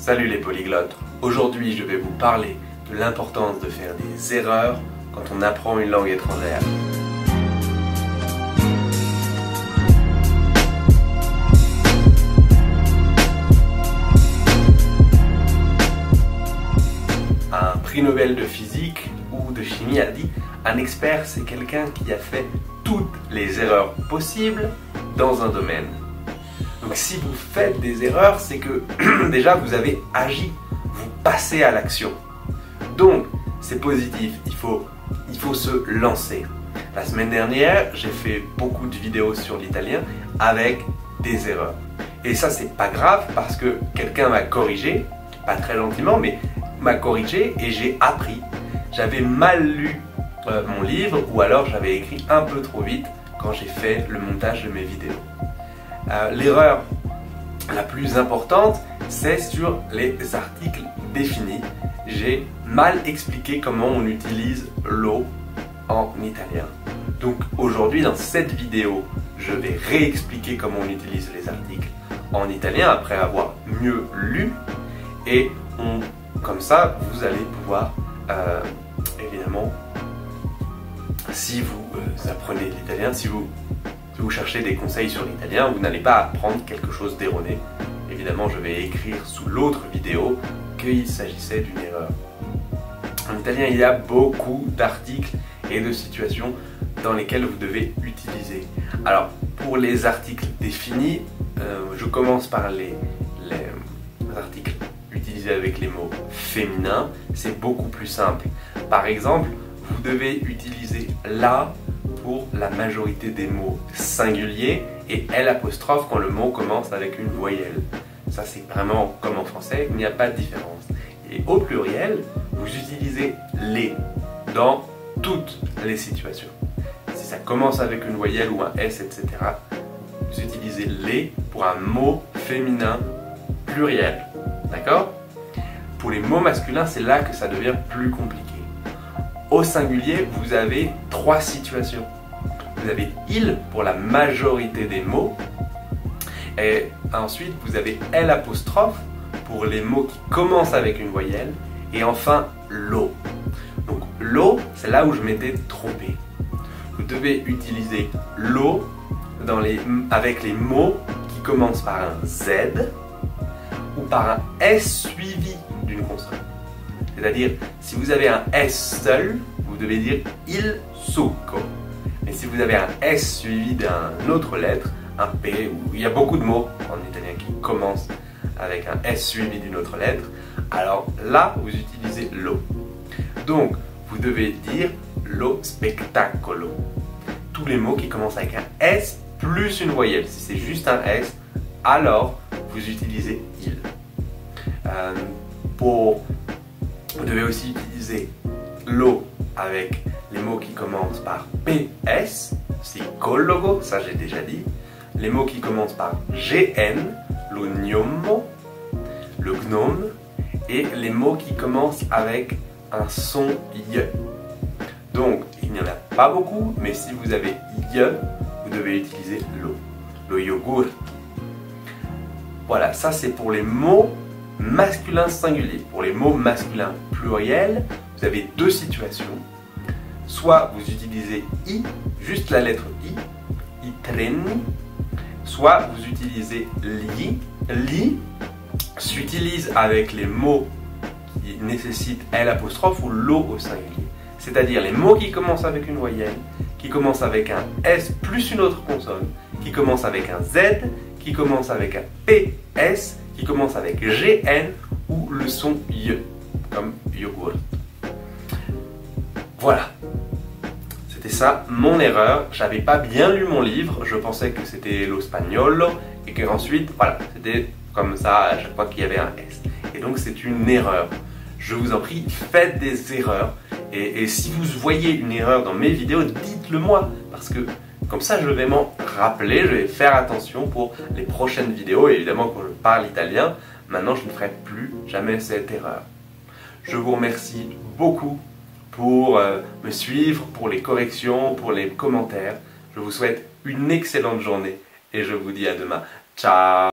Salut les polyglottes. Aujourd'hui je vais vous parler de l'importance de faire des erreurs quand on apprend une langue étrangère. Un prix Nobel de physique ou de chimie a dit: un expert, c'est quelqu'un qui a fait toutes les erreurs possibles dans un domaine. Donc si vous faites des erreurs, c'est que déjà vous avez agi, vous passez à l'action. Donc c'est positif, il faut se lancer. La semaine dernière, j'ai fait beaucoup de vidéos sur l'italien avec des erreurs. Et ça c'est pas grave parce que quelqu'un m'a corrigé, pas très gentiment, mais m'a corrigé et j'ai appris. J'avais mal lu mon livre ou alors j'avais écrit un peu trop vite quand j'ai fait le montage de mes vidéos. L'erreur la plus importante, c'est sur les articles définis. J'ai mal expliqué comment on utilise l'eau en italien. Donc aujourd'hui, dans cette vidéo, je vais réexpliquer comment on utilise les articles en italien après avoir mieux lu. Et comme ça, vous allez pouvoir, évidemment, si vous apprenez l'italien, si vous cherchez des conseils sur l'italien, vous n'allez pas apprendre quelque chose d'erroné. Évidemment, je vais écrire sous l'autre vidéo qu'il s'agissait d'une erreur. En italien, il y a beaucoup d'articles et de situations dans lesquelles vous devez utiliser. Alors, pour les articles définis, je commence par les articles utilisés avec les mots féminins. C'est beaucoup plus simple. Par exemple, vous devez utiliser la pour la majorité des mots singuliers et L' quand le mot commence avec une voyelle. Ça c'est vraiment comme en français, il n'y a pas de différence. Et au pluriel, vous utilisez les dans toutes les situations. Si ça commence avec une voyelle ou un S, etc., vous utilisez les pour un mot féminin pluriel. D'accord? Pour les mots masculins, c'est là que ça devient plus compliqué. Au singulier, vous avez trois situations. Vous avez il pour la majorité des mots. Et ensuite, vous avez L' pour les mots qui commencent avec une voyelle. Et enfin, l'eau. Donc, l'eau, c'est là où je m'étais trompé. Vous devez utiliser l'eau avec les mots qui commencent par un Z ou par un S suivi d'une consonne. C'est-à-dire, si vous avez un S seul, vous devez dire il succo. Mais si vous avez un S suivi d'une autre lettre, un P, ou il y a beaucoup de mots en italien qui commencent avec un S suivi d'une autre lettre, alors là, vous utilisez lo. Donc, vous devez dire lo spettacolo. Tous les mots qui commencent avec un S plus une voyelle. Si c'est juste un S, alors vous utilisez il. Vous devez aussi utiliser l'eau avec les mots qui commencent par PS, psicologo, ça j'ai déjà dit. Les mots qui commencent par GN, lo gnomo, le gnome. Et les mots qui commencent avec un son Y. Donc, il n'y en a pas beaucoup, mais si vous avez Y, vous devez utiliser l'eau. Le yogourt. Voilà, ça c'est pour les mots masculin singulier. Pour les mots masculins pluriels, vous avez deux situations. Soit vous utilisez I, juste la lettre I treni, soit vous utilisez li. Li s'utilise avec les mots qui nécessitent L' ou l'eau au singulier. C'est-à-dire les mots qui commencent avec une voyelle, qui commencent avec un S plus une autre consonne, qui commencent avec un Z, qui commencent avec un PS, qui commence avec GN ou le son Y, comme yogourt. Voilà. C'était ça mon erreur. J'avais pas bien lu mon livre. Je pensais que c'était lo spagnolo et qu'ensuite, voilà, c'était comme ça à chaque fois qu'il y avait un S. Et donc c'est une erreur. Je vous en prie, faites des erreurs. Et si vous voyez une erreur dans mes vidéos, dites-le moi. Parce que comme ça, je vais m'en rappeler, je vais faire attention pour les prochaines vidéos. Et évidemment, quand je parle italien, maintenant, je ne ferai plus jamais cette erreur. Je vous remercie beaucoup pour me suivre, pour les corrections, pour les commentaires. Je vous souhaite une excellente journée et je vous dis à demain. Ciao!